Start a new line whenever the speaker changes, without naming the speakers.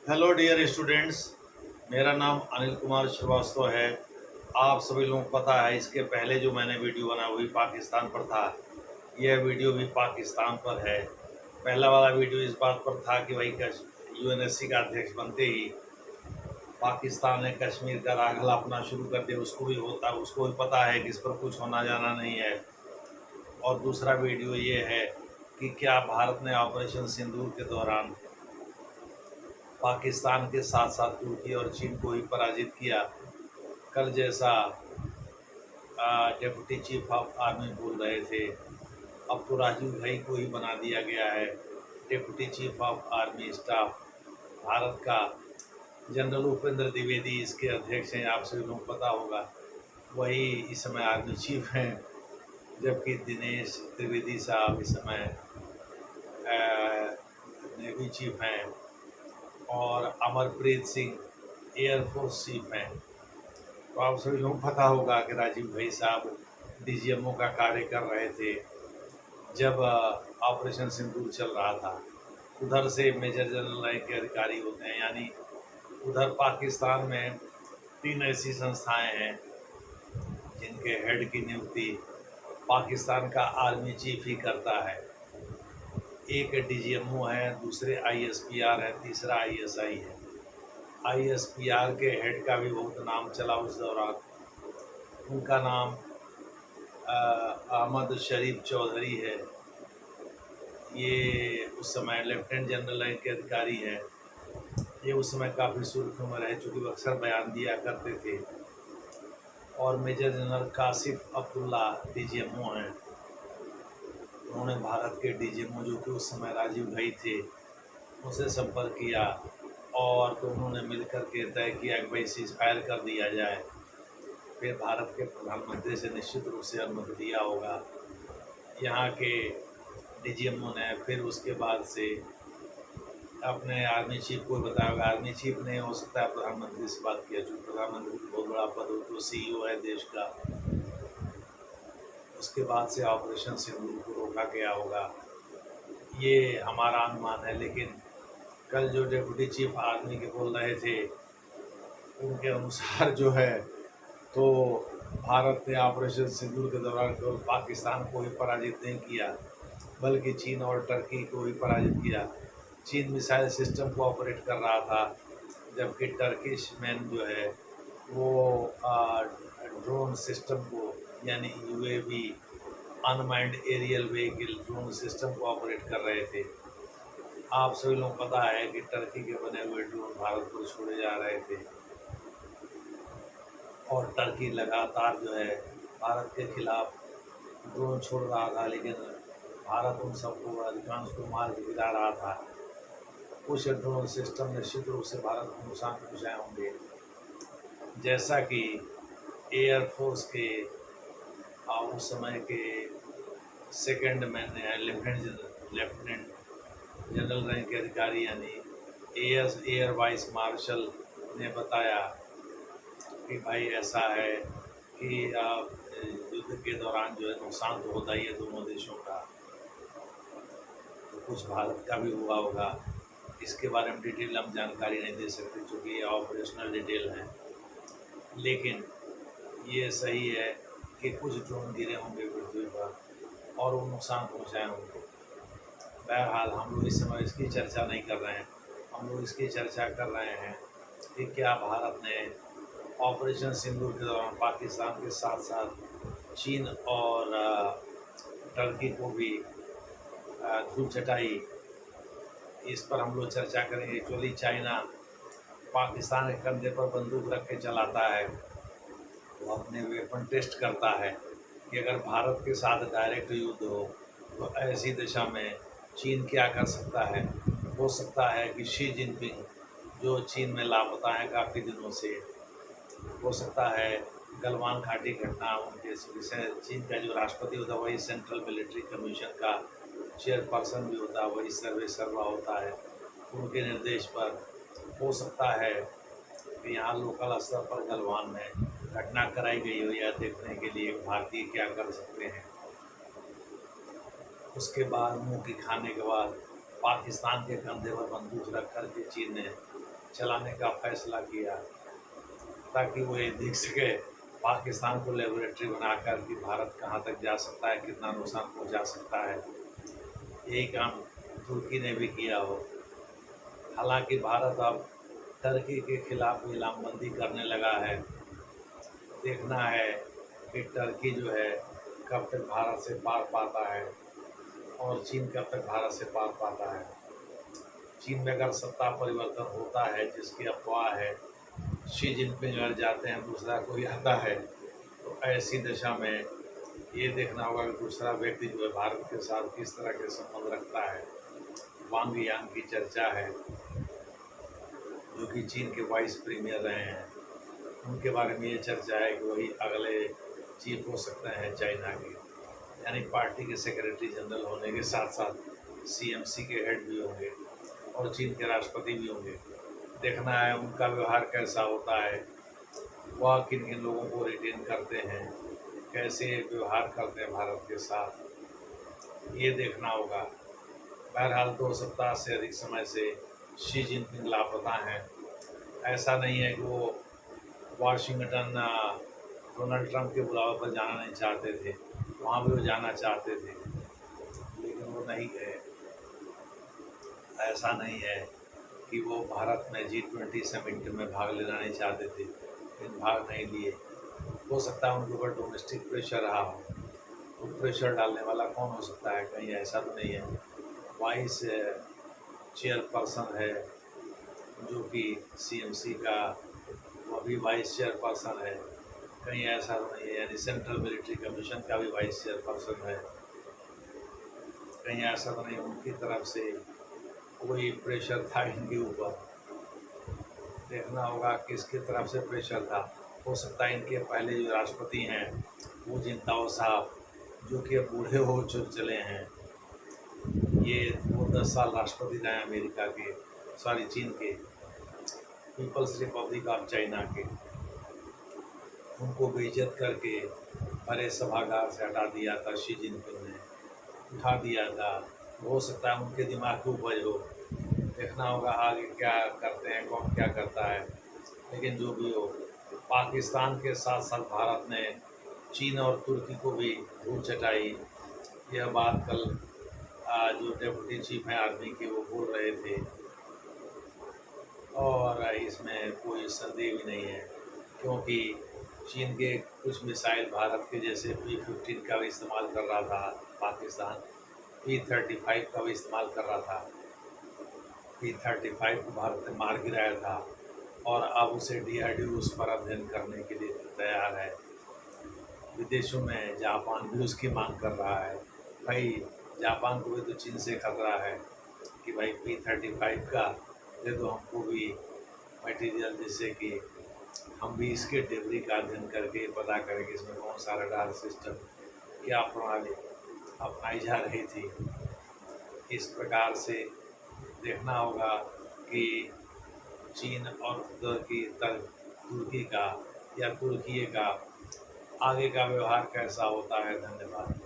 Hello dear students. मेरा नाम अनिल कुमार श्रीवास्तव है। आप सभी लोगों को पता है, इसके पहले जो मैंने वीडियो बना वही पाकिस्तान पर था। यह वीडियो भी पाकिस्तान पर है। पहला वाला वीडियो इस बात पर था कि भाई यूएनएससी का अध्यक्ष बनते ही पाकिस्तान ने कश्मीर का राग हलापना शुरू कर दिया। उसको भी पता है कि इस पर कुछ होना जाना नहीं है। और दूसरा वीडियो ये है कि क्या भारत ने ऑपरेशन सिंदूर के दौरान पाकिस्तान के साथ साथ तुर्की और चीन को ही पराजित किया। कल जैसा डिप्टी चीफ ऑफ आर्मी बोल रहे थे, अब तो राजीव भाई को ही बना दिया गया है deputy chief of army staff. Bharat का जनरल उपेंद्र द्विवेदी इसके अध्यक्ष हैं, आप सभी लोगों को पता होगा। वही इस समय आर्मी चीफ हैं, जबकि दिनेश त्रिवेदी साहब इस समय नेवी चीफ हैं और अमरप्रीत सिंह एयरफोर्स चीफ हैं। तो आप सभी लोगों को पता होगा कि राजीव भाई साहब डीजीएमओ का कार्य कर रहे थे जब ऑपरेशन सिंदूर चल रहा था। उधर से मेजर जनरल रैंक के अधिकारी होते हैं, यानी उधर पाकिस्तान में 3 ऐसी संस्थाएं हैं जिनके हेड की नियुक्ति पाकिस्तान का आर्मी चीफ ही करता है। एक डीजीएमओ है, दूसरे आईएसपीआर है, तीसरा आईएसआई है। आईएसपीआर के हेड का भी बहुत नाम चला उस दौरान। उनका नाम अहमद शरीफ चौधरी है। ये उस समय लेफ्टिनेंट जनरल रैंक के अधिकारी हैं। ये उस समय काफ़ी सुर्खियों में रह चुके, वो अक्सर बयान दिया करते थे। और major general Kashif Abdullah DGMO हैं। उन्होंने भारत के डीजीएमओ जो कि उस समय राजीव भाई थे उनसे संपर्क किया और तो उन्होंने मिलकर के तय किया कि भाई सीज फायर कर दिया जाए। फिर भारत के प्रधानमंत्री से निश्चित रूप से अनुमति दिया होगा। यहाँ के डीजीएमओ ने फिर उसके बाद से अपने आर्मी चीफ को बताया होगा। आर्मी चीफ ने हो सकता है प्रधानमंत्री से बात किया, जो प्रधानमंत्री बहुत बड़ा पद हो, तो सीईओ है देश का। उसके बाद से ऑपरेशन सिंदूर को रोका गया होगा, ये हमारा अनुमान है। लेकिन कल जो डिप्टी चीफ आर्मी के बोल रहे थे उनके अनुसार जो है, तो भारत ने ऑपरेशन सिंदूर के दौरान केवल पाकिस्तान को ही पराजित नहीं किया, बल्कि चीन और टर्की को भी पराजित किया। चीन मिसाइल सिस्टम को ऑपरेट कर रहा था, जबकि टर्किश मैन जो है वो ड्रोन सिस्टम को, यानी UAV unmanned aerial vehicle drone system को ऑपरेट कर रहे थे। आप सभी लोगों को पता है कि टर्की के बने हुए ड्रोन भारत को छोड़े जा रहे थे और टर्की लगातार जो है भारत के खिलाफ ड्रोन छोड़ रहा था, लेकिन भारत उन सबको अधिकांश को मार के गिरा रहा था। कुछ ड्रोन सिस्टम निश्चित रूप से भारत को नुकसान पहुँचाए होंगे, जैसा कि एयरफोर्स के उस समय के second man lieutenant general rank के अधिकारी यानी एयर वाइस मार्शल ने बताया कि भाई ऐसा है कि युद्ध के दौरान जो है नुकसान तो होता ही है दोनों देशों का, तो कुछ भारत का भी हुआ होगा। इसके बारे में डिटेल हम जानकारी नहीं दे सकते क्योंकि ये ऑपरेशनल डिटेल है, लेकिन ये सही है कि कुछ ड्रोन गिरे होंगे पृथ्वी पर और वो नुकसान पहुँचाए होंगे। बहरहाल हम लोग इस समय इसकी चर्चा नहीं कर रहे हैं, हम लोग इसकी चर्चा कर रहे हैं कि क्या भारत ने ऑपरेशन सिंदूर के दौरान पाकिस्तान के साथ साथ चीन और टर्की को भी धूल चटाई। इस पर हम लोग चर्चा करेंगे। एक्चुअली चाइना पाकिस्तान के कंधे पर बंदूक रख के चलाता है, वो अपने वेपन टेस्ट करता है कि अगर भारत के साथ डायरेक्ट युद्ध हो तो ऐसी दिशा में चीन क्या कर सकता है। हो सकता है कि शी जिनपिंग जो चीन में लापता हैं काफ़ी दिनों से, हो सकता है गलवान घाटी घटना उनके विषय, चीन का जो राष्ट्रपति होता है वही सेंट्रल मिलिट्री कमीशन का चेयरपर्सन भी होता है, वही सर्वा होता है, उनके निर्देश पर हो सकता है कि यहाँ लोकल स्तर पर गलवान में घटना कराई गई हो, या देखने के लिए भारतीय क्या कर सकते हैं। उसके बाद मुँह की खाने के बाद पाकिस्तान के कंधे पर बंदूक रख कर के चीन ने चलाने का फैसला किया, ताकि वो ये देख सके पाकिस्तान को लेबोरेटरी बनाकर कि भारत कहाँ तक जा सकता है, कितना नुकसान पहुँचा सकता है। यही काम तुर्की ने भी किया हो। हालांकि भारत अब टर्की के खिलाफ लामबंदी करने लगा है। देखना है कि टर्की जो है कब तक भारत से पार पाता है और चीन कब तक भारत से पार पाता है। चीन में अगर सत्ता परिवर्तन होता है, जिसकी अफवाह है, शी जिनपिंग अगर जाते हैं, दूसरा कोई आता है, तो ऐसी दशा में ये देखना होगा कि दूसरा व्यक्ति जो है भारत के साथ किस तरह के संबंध रखता है। वांग यांग की चर्चा है, जो कि चीन के वाइस प्रीमियर रहे हैं। उनके बारे में ये चर्चा है कि वही अगले चीफ हो सकते हैं चाइना के, यानी पार्टी के सेक्रेटरी जनरल होने के साथ साथ सीएमसी के हेड भी होंगे और चीन के राष्ट्रपति भी होंगे। देखना है उनका व्यवहार कैसा होता है, वह किन किन लोगों को रिटेन करते हैं, कैसे व्यवहार करते हैं भारत के साथ, ये देखना होगा। बहरहाल 2 सप्ताह से अधिक समय से शी जिनपिंग लापता हैं। ऐसा नहीं है कि वो वाशिंगटन डोनाल्ड ट्रंप के बुलावे पर जाना नहीं चाहते थे, वहाँ भी वो जाना चाहते थे, लेकिन वो नहीं गए। ऐसा नहीं है कि वो भारत में G20 समिट में भाग लेना नहीं चाहते थे, लेकिन भाग नहीं लिए। हो सकता है उनके ऊपर डोमेस्टिक प्रेशर रहा हो, तो प्रेशर डालने वाला कौन हो सकता है? कहीं ऐसा तो नहीं है वाइस चेयरपर्सन है जो कि सीएमसी का, वो भी वाइस चेयरपर्सन है, कहीं ऐसा तो नहीं है? यानी सेंट्रल मिलिट्री कमीशन का भी वाइस चेयरपर्सन है, कहीं ऐसा तो नहीं उनकी तरफ से कोई प्रेशर था इनके ऊपर? देखना होगा किसकी तरफ से प्रेशर था। हो सकता है इनके पहले जो राष्ट्रपति हैं वो जिनताओ साहब, जो कि अब बूढ़े हो चले हैं, ये वो 10 साल राष्ट्रपति रहे अमेरिका के, सॉरी चीन के, पीपल्स रिपब्लिक ऑफ चाइना के। उनको बेइज्जत करके बड़े सभागार से हटा दिया था शी जिनपिंग ने, उठा दिया था। हो सकता है उनके दिमाग की उपज हो। देखना होगा आगे क्या करते हैं, कौन क्या करता है। लेकिन जो भी हो, पाकिस्तान के साथ साथ भारत ने चीन और तुर्की को भी धूल चटाई। यह बात कल जो डेप्यूटी चीफ हैं आर्मी के, वो बोल रहे थे, और इसमें कोई संदेह भी नहीं है, क्योंकि चीन के कुछ मिसाइल भारत के जैसे P-15 का भी इस्तेमाल कर रहा था पाकिस्तान, P-35 का भी इस्तेमाल कर रहा था। P-35 को भारत ने मार गिराया था और अब उसे DRDO उस पर अध्ययन करने के लिए तैयार है। विदेशों में जापान भी उसकी मांग कर रहा है। भाई जापान को भी तो चीन से खतरा है कि भाई P-35 का दे दो हमको भी मटेरियल, जिससे कि हम भी इसके डिलीवरी का अध्ययन करके पता करें कि इसमें कौन सा रडार सिस्टम, क्या प्रणाली अपनाई जा रही थी। इस प्रकार से देखना होगा कि चीन और तुर्की का या तुर्की का आगे का व्यवहार कैसा होता है। धन्यवाद।